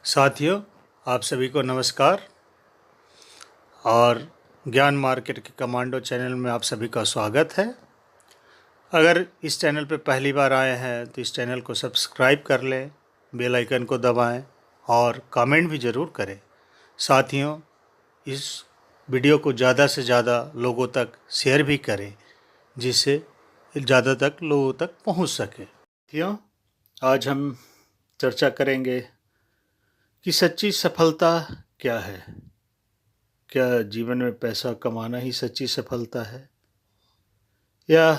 साथियों, आप सभी को नमस्कार और ज्ञान मार्केट के कमांडो चैनल में आप सभी का स्वागत है। अगर इस चैनल पर पहली बार आए हैं तो इस चैनल को सब्सक्राइब कर लें, बेल आइकन को दबाएं और कमेंट भी ज़रूर करें। साथियों, इस वीडियो को ज़्यादा से ज़्यादा लोगों तक शेयर भी करें जिससे ज़्यादा तक लोगों तक पहुंच सके। साथियों, आज हम चर्चा करेंगे कि सच्ची सफलता क्या है। क्या जीवन में पैसा कमाना ही सच्ची सफलता है या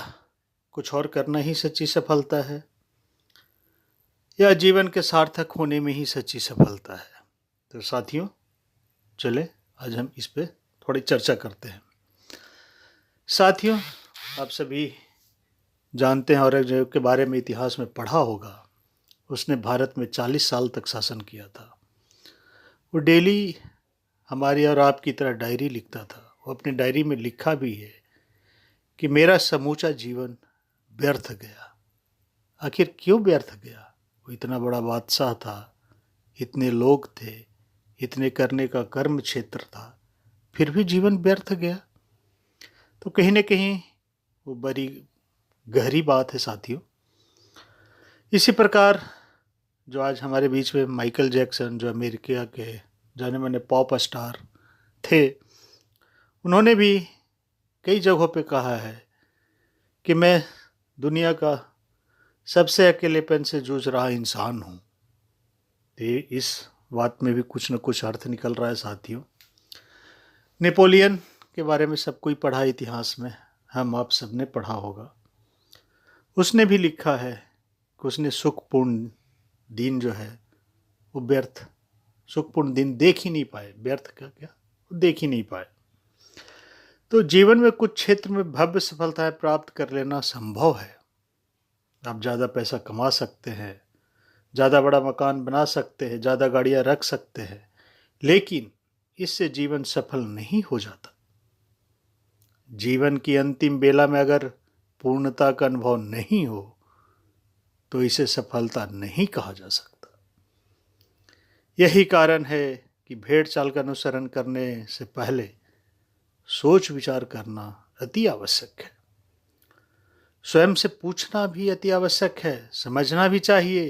कुछ और करना ही सच्ची सफलता है या जीवन के सार्थक होने में ही सच्ची सफलता है। तो साथियों, चले आज हम इस पे थोड़ी चर्चा करते हैं। साथियों, आप सभी जानते हैं औरंगजेब के बारे में इतिहास में पढ़ा होगा। उसने भारत में 40 साल तक शासन किया था। वो डेली हमारी और आपकी तरह डायरी लिखता था। वो अपनी डायरी में लिखा भी है कि मेरा समूचा जीवन व्यर्थ गया। आखिर क्यों व्यर्थ गया? वो इतना बड़ा बादशाह था, इतने लोग थे, इतने करने का कर्म क्षेत्र था, फिर भी जीवन व्यर्थ गया। तो कहीं न कहीं वो बड़ी गहरी बात है साथियों। इसी प्रकार जो आज हमारे बीच में माइकल जैक्सन, जो अमेरिका के जाने माने पॉप स्टार थे, उन्होंने भी कई जगहों पे कहा है कि मैं दुनिया का सबसे अकेलेपन से जूझ रहा इंसान हूँ। तो इस बात में भी कुछ न कुछ अर्थ निकल रहा है साथियों। नेपोलियन के बारे में सब कोई पढ़ा इतिहास में, हम आप सब ने पढ़ा होगा। उसने भी लिखा है कि उसने सुखपूर्ण दिन जो है वो व्यर्थ, सुखपूर्ण दिन देख ही नहीं पाए। व्यर्थ का क्या, वो देख ही नहीं पाए। तो जीवन में कुछ क्षेत्र में भव्य सफलताएं प्राप्त कर लेना संभव है। आप ज़्यादा पैसा कमा सकते हैं, ज़्यादा बड़ा मकान बना सकते हैं, ज़्यादा गाड़ियाँ रख सकते हैं, लेकिन इससे जीवन सफल नहीं हो जाता। जीवन की अंतिम बेला में अगर पूर्णता का अनुभव नहीं हो तो इसे सफलता नहीं कहा जा सकता। यही कारण है कि भेड़ चाल का अनुसरण करने से पहले सोच विचार करना अति आवश्यक है। स्वयं से पूछना भी अति आवश्यक है। समझना भी चाहिए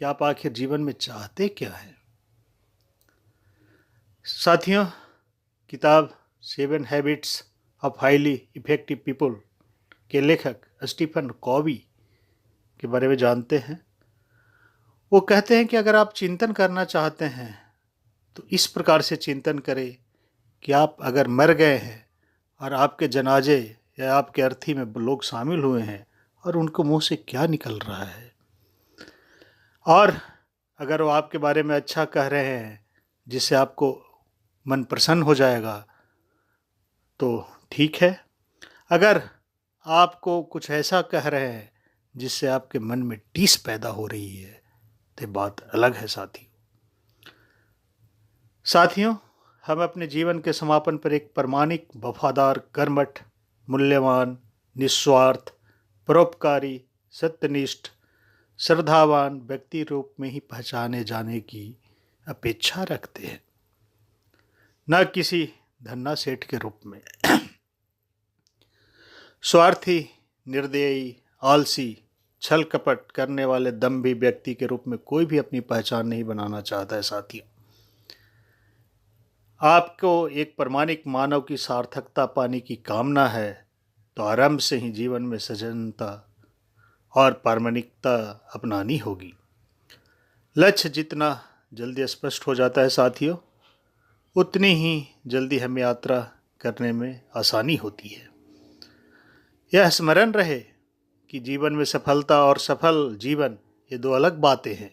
कि आप आखिर जीवन में चाहते क्या हैं। साथियों, किताब 7 habits of highly effective people के लेखक स्टीफन कॉवी के बारे में जानते हैं। वो कहते हैं कि अगर आप चिंतन करना चाहते हैं तो इस प्रकार से चिंतन करें कि आप अगर मर गए हैं और आपके जनाजे या आपके अर्थी में लोग शामिल हुए हैं और उनको मुंह से क्या निकल रहा है, और अगर वो आपके बारे में अच्छा कह रहे हैं जिससे आपको मन प्रसन्न हो जाएगा तो ठीक है। अगर आपको कुछ ऐसा कह रहे हैं जिससे आपके मन में टीस पैदा हो रही है तो बात अलग है साथियों, हम अपने जीवन के समापन पर एक प्रामाणिक, वफादार, कर्मठ, मूल्यवान, निस्वार्थ, परोपकारी, सत्यनिष्ठ, श्रद्धावान व्यक्ति रूप में ही पहचाने जाने की अपेक्षा रखते हैं, न किसी धन्ना सेठ के रूप में। स्वार्थी, निर्दयी, आलसी, छल कपट करने वाले दम्भी व्यक्ति के रूप में कोई भी अपनी पहचान नहीं बनाना चाहता है साथियों। आपको एक प्रामाणिक मानव की सार्थकता पाने की कामना है तो आरंभ से ही जीवन में सजनता और प्रामाणिकता अपनानी होगी। लक्ष्य जितना जल्दी स्पष्ट हो जाता है साथियों, उतनी ही जल्दी हमें यात्रा करने में आसानी होती है। यह स्मरण रहे कि जीवन में सफलता और सफल जीवन ये दो अलग बातें हैं,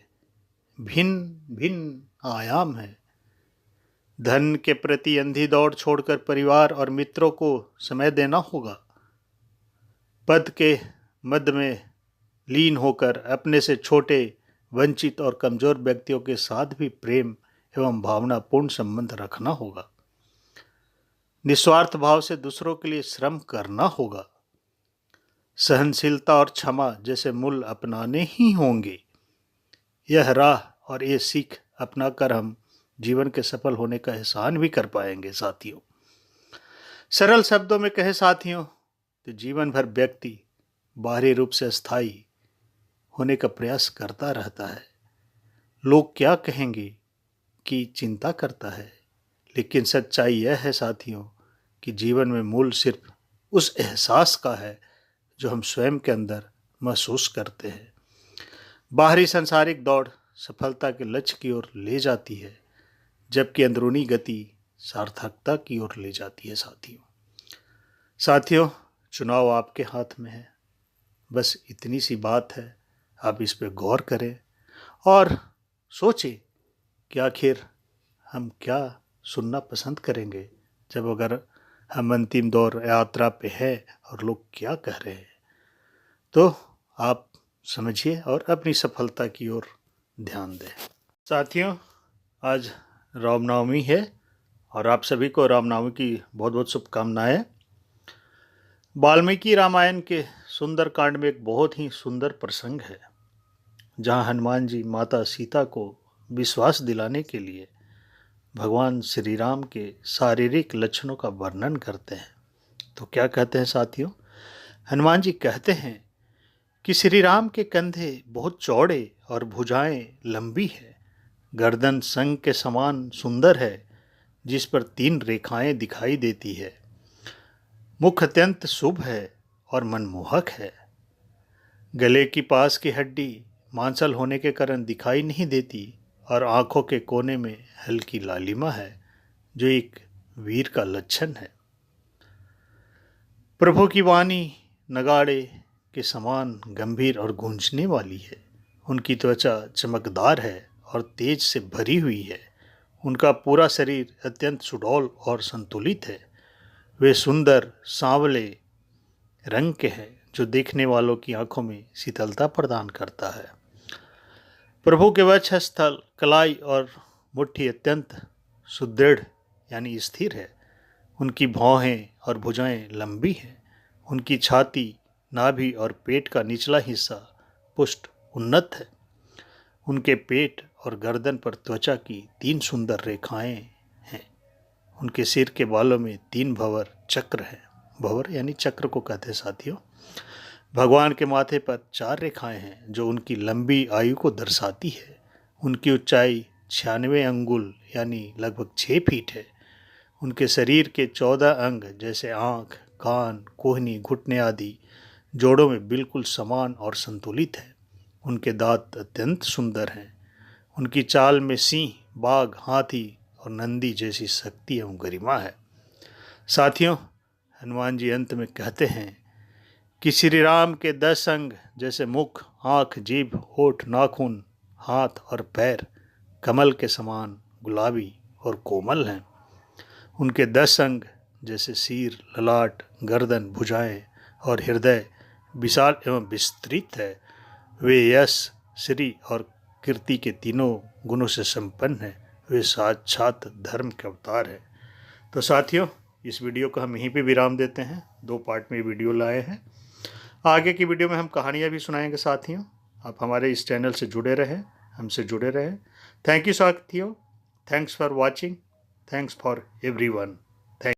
भिन्न भिन्न आयाम हैं। धन के प्रति अंधी दौड़ छोड़कर परिवार और मित्रों को समय देना होगा। पद के मध्य में लीन होकर अपने से छोटे, वंचित और कमजोर व्यक्तियों के साथ भी प्रेम एवं भावनापूर्ण संबंध रखना होगा। निस्वार्थ भाव से दूसरों के लिए श्रम करना होगा। सहनशीलता और क्षमा जैसे मूल्य अपनाने ही होंगे। यह राह और ये सीख अपना कर हम जीवन के सफल होने का एहसान भी कर पाएंगे साथियों। सरल शब्दों में कहे साथियों तो जीवन भर व्यक्ति बाहरी रूप से अस्थायी होने का प्रयास करता रहता है। लोग क्या कहेंगे की चिंता करता है, लेकिन सच्चाई यह है साथियों कि जीवन में मूल सिर्फ उस एहसास का है जो हम स्वयं के अंदर महसूस करते हैं। बाहरी सांसारिक दौड़ सफलता के लक्ष्य की ओर ले जाती है, जबकि अंदरूनी गति सार्थकता की ओर ले जाती है साथियों, चुनाव आपके हाथ में है। बस इतनी सी बात है, आप इस पे गौर करें और सोचें कि आखिर हम क्या सुनना पसंद करेंगे जब अगर हम अंतिम दौर यात्रा पे है और लोग क्या कह रहे हैं। तो आप समझिए और अपनी सफलता की ओर ध्यान दें। साथियों, आज रामनवमी है और आप सभी को रामनवमी की बहुत बहुत शुभकामनाएं। वाल्मीकि रामायण के सुंदर कांड में एक बहुत ही सुंदर प्रसंग है, जहां हनुमान जी माता सीता को विश्वास दिलाने के लिए भगवान श्री राम के शारीरिक लक्षणों का वर्णन करते हैं। तो क्या कहते हैं साथियों? हनुमान जी कहते हैं कि श्री राम के कंधे बहुत चौड़े और भुजाएं लंबी है, गर्दन शंख के समान सुंदर है जिस पर 3 रेखाएं दिखाई देती है, मुख अत्यंत शुभ है और मनमोहक है, गले की पास की हड्डी मांसल होने के कारण दिखाई नहीं देती और आंखों के कोने में हल्की लालिमा है जो एक वीर का लक्षण है। प्रभु की वाणी नगाड़े के समान गंभीर और गूंजने वाली है। उनकी त्वचा चमकदार है और तेज से भरी हुई है। उनका पूरा शरीर अत्यंत सुडौल और संतुलित है। वे सुंदर सांवले रंग के हैं जो देखने वालों की आंखों में शीतलता प्रदान करता है। प्रभु के वक्षस्थल, कलाई और मुट्ठी अत्यंत सुदृढ़ यानी स्थिर है। उनकी भौहें और भुजाएं लंबी हैं। उनकी छाती, नाभि और पेट का निचला हिस्सा पुष्ट उन्नत है। उनके पेट और गर्दन पर त्वचा की 3 सुंदर रेखाएं हैं। उनके सिर के बालों में 3 भंवर चक्र हैं। भंवर यानी चक्र को कहते हैं साथियों। भगवान के माथे पर 4 रेखाएं हैं जो उनकी लंबी आयु को दर्शाती है। उनकी ऊंचाई 96 अंगुल यानी लगभग 6 फीट है। उनके शरीर के 14 अंग जैसे आँख, कान, कोहनी, घुटने आदि जोड़ों में बिल्कुल समान और संतुलित है। उनके दांत अत्यंत सुंदर हैं। उनकी चाल में सिंह, बाघ, हाथी और नंदी जैसी शक्ति एवं गरिमा है। साथियों, हनुमान जी अंत में कहते हैं कि श्री राम के 10 अंग जैसे मुख, आँख, जीभ, होठ, नाखून, हाथ और पैर कमल के समान गुलाबी और कोमल हैं। उनके 10 अंग जैसे सिर, ललाट, गर्दन, भुजाएं और हृदय विशाल एवं विस्तृत है। वे यश, श्री और कीर्ति के तीनों गुणों से संपन्न है। वे साक्षात धर्म के अवतार है। तो साथियों, इस वीडियो को हम यहीं पे विराम देते हैं। 2 पार्ट में वीडियो लाए हैं। आगे की वीडियो में हम कहानियाँ भी सुनाएंगे साथियों। आप हमारे इस चैनल से जुड़े रहें, हमसे जुड़े रहें। थैंक यू साथियों। Thanks for watching. Thanks for everyone.